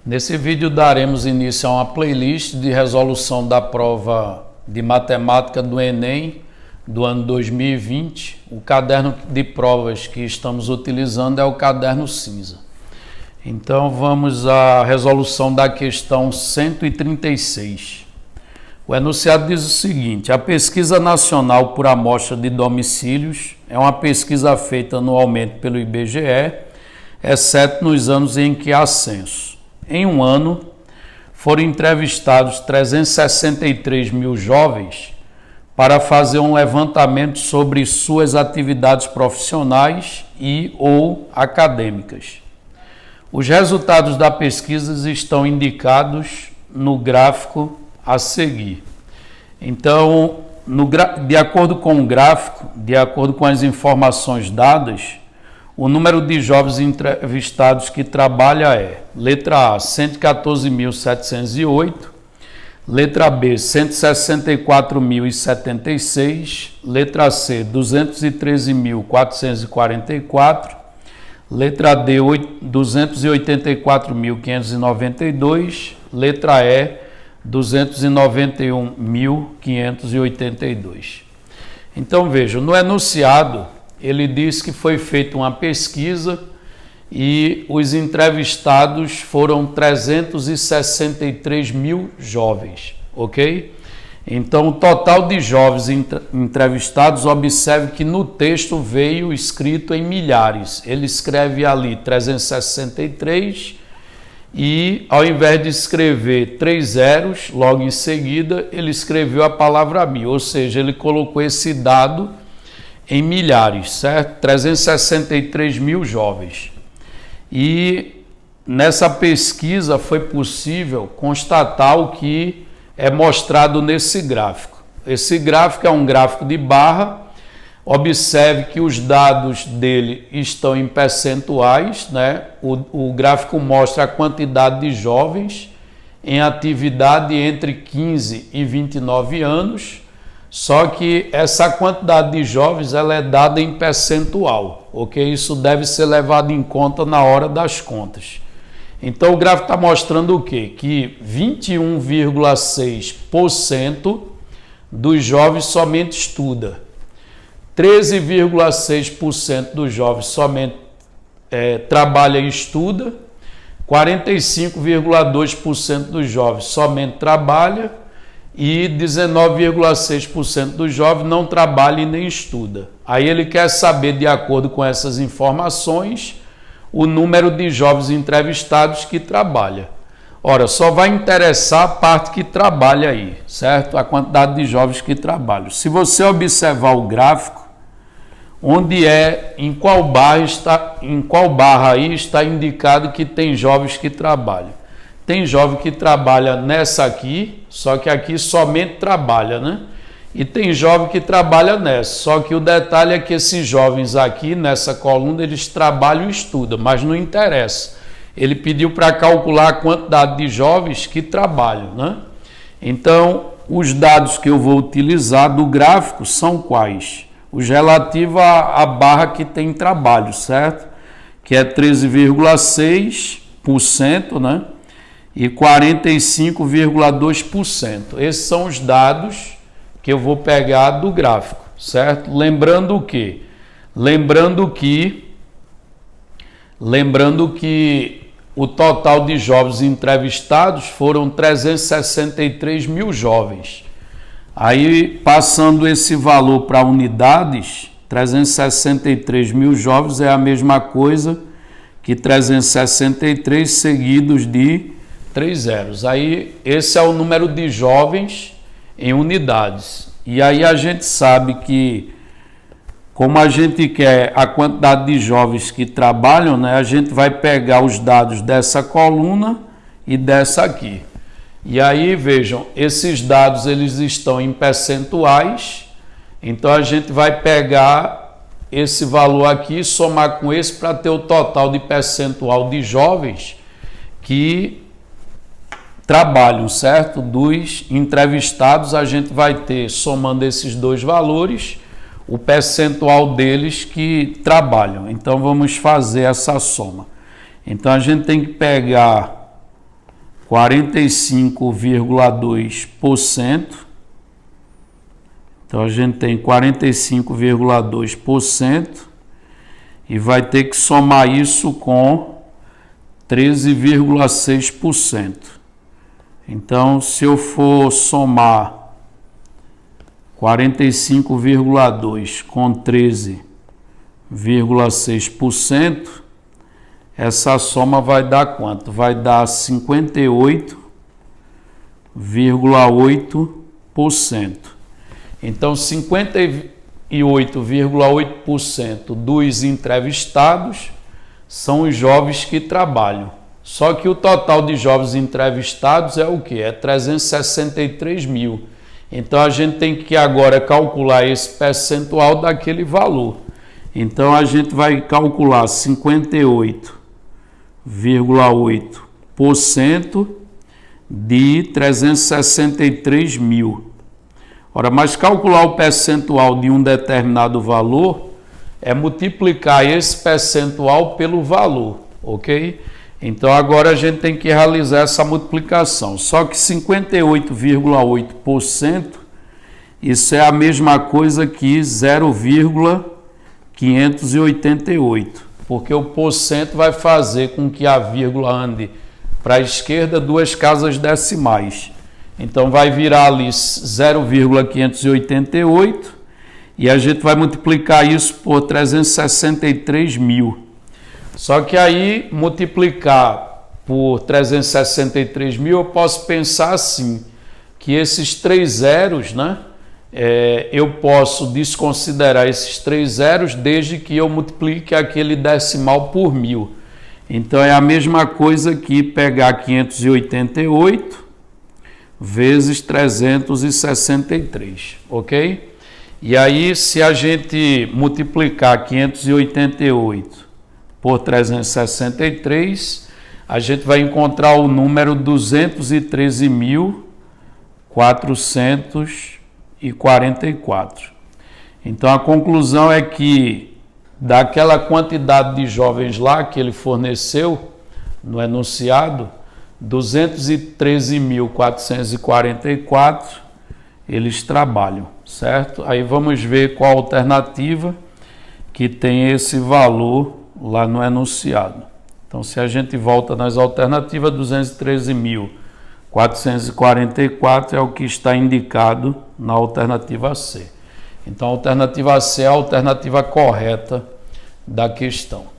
Nesse vídeo daremos início a uma playlist de resolução da prova de matemática do Enem do ano 2020. O caderno de provas que estamos utilizando é o caderno cinza. Então vamos à resolução da questão 136. O enunciado diz o seguinte: a pesquisa nacional por amostra de domicílios é uma pesquisa feita anualmente pelo IBGE, exceto nos anos em que há censo. Em um ano, foram entrevistados 363 mil jovens para fazer um levantamento sobre suas atividades profissionais e ou acadêmicas. Os resultados da pesquisa estão indicados no gráfico a seguir. Então, de acordo com o gráfico, de acordo com as informações dadas, o número de jovens entrevistados que trabalha é: letra A, 114.708, letra B, 164.076, letra C, 213.444, letra D, 284.592, letra E, 291.582. Então vejam, no enunciado ele diz que foi feita uma pesquisa e os entrevistados foram 363 mil jovens, ok? Então o total de jovens entrevistados, observe que no texto veio escrito em milhares. Ele escreve ali 363 e ao invés de escrever 3 zeros, logo em seguida ele escreveu a palavra mil, ou seja, ele colocou esse dado em milhares, certo? 363 mil jovens. E nessa pesquisa foi possível constatar o que é mostrado nesse gráfico. Esse gráfico é um gráfico de barra. Observe que os dados dele estão em percentuais, né? O gráfico mostra a quantidade de jovens em atividade entre 15 e 29 anos, só que essa quantidade de jovens ela é dada em percentual, ok? Isso deve ser levado em conta na hora das contas. Então o gráfico está mostrando o quê? Que 21,6% dos jovens somente estuda, 13,6% dos jovens somente trabalha e estuda, 45,2% dos jovens somente trabalha e 19,6% dos jovens não trabalha e nem estuda. Aí ele quer saber, de acordo com essas informações, o número de jovens entrevistados que trabalha. Ora, só vai interessar a parte que trabalha aí, certo? A quantidade de jovens que trabalham. Se você observar o gráfico, em qual barra aí está indicado que tem jovens que trabalham. Tem jovem que trabalha nessa aqui, só que aqui somente trabalha, né? E tem jovem que trabalha nessa, só que o detalhe é que esses jovens aqui, nessa coluna, eles trabalham e estudam, mas não interessa. Ele pediu para calcular a quantidade de jovens que trabalham, né? Então, os dados que eu vou utilizar do gráfico são quais? Os relativos à barra que tem trabalho, certo? Que é 13,6%, né? E 45,2%. Esses são os dados que eu vou pegar do gráfico, certo? Lembrando o quê? Lembrando que o total de jovens entrevistados foram 363 mil jovens. Aí, passando esse valor para unidades, 363 mil jovens é a mesma coisa que 363 seguidos de 3 zeros. Aí, esse é o número de jovens em unidades. E aí a gente sabe que, como a gente quer a quantidade de jovens que trabalham, né, a gente vai pegar os dados dessa coluna e dessa aqui. E aí, vejam, esses dados eles estão em percentuais, então a gente vai pegar esse valor aqui e somar com esse para ter o total de percentual de jovens que trabalham, certo? Dos entrevistados, a gente vai ter, somando esses dois valores, o percentual deles que trabalham. Então, vamos fazer essa soma. Então, a gente tem que pegar 45,2%. Então a gente tem 45,2% e vai ter que somar isso com 13,6%. Então, se eu for somar 45,2% com 13,6%, essa soma vai dar quanto? Vai dar 58,8%. Então, 58,8% dos entrevistados são os jovens que trabalham. Só que o total de jovens entrevistados é o quê? É 363 mil. Então, a gente tem que agora calcular esse percentual daquele valor. Então, a gente vai calcular 58,8% de 363 mil. Ora, mas calcular o percentual de um determinado valor é multiplicar esse percentual pelo valor, ok? Então, agora a gente tem que realizar essa multiplicação. Só que 58,8%, isso é a mesma coisa que 0,588, porque o porcento vai fazer com que a vírgula ande para a esquerda 2 casas decimais. Então, vai virar ali 0,588 e a gente vai multiplicar isso por 363 mil. Só que aí, multiplicar por 363 mil, eu posso pensar assim, que esses 3 zeros, né? Eu posso desconsiderar esses 3 zeros desde que eu multiplique aquele decimal por 1000. Então, é a mesma coisa que pegar 588 vezes 363, ok? E aí, se a gente multiplicar 588 por 363, a gente vai encontrar o número 213.444. Então, a conclusão é que daquela quantidade de jovens lá que ele forneceu no enunciado, 213.444 eles trabalham, certo? Aí vamos ver qual alternativa que tem esse valor lá no enunciado. Então, se a gente volta nas alternativas, 213.444 é o que está indicado na alternativa C. Então, a alternativa C é a alternativa correta da questão.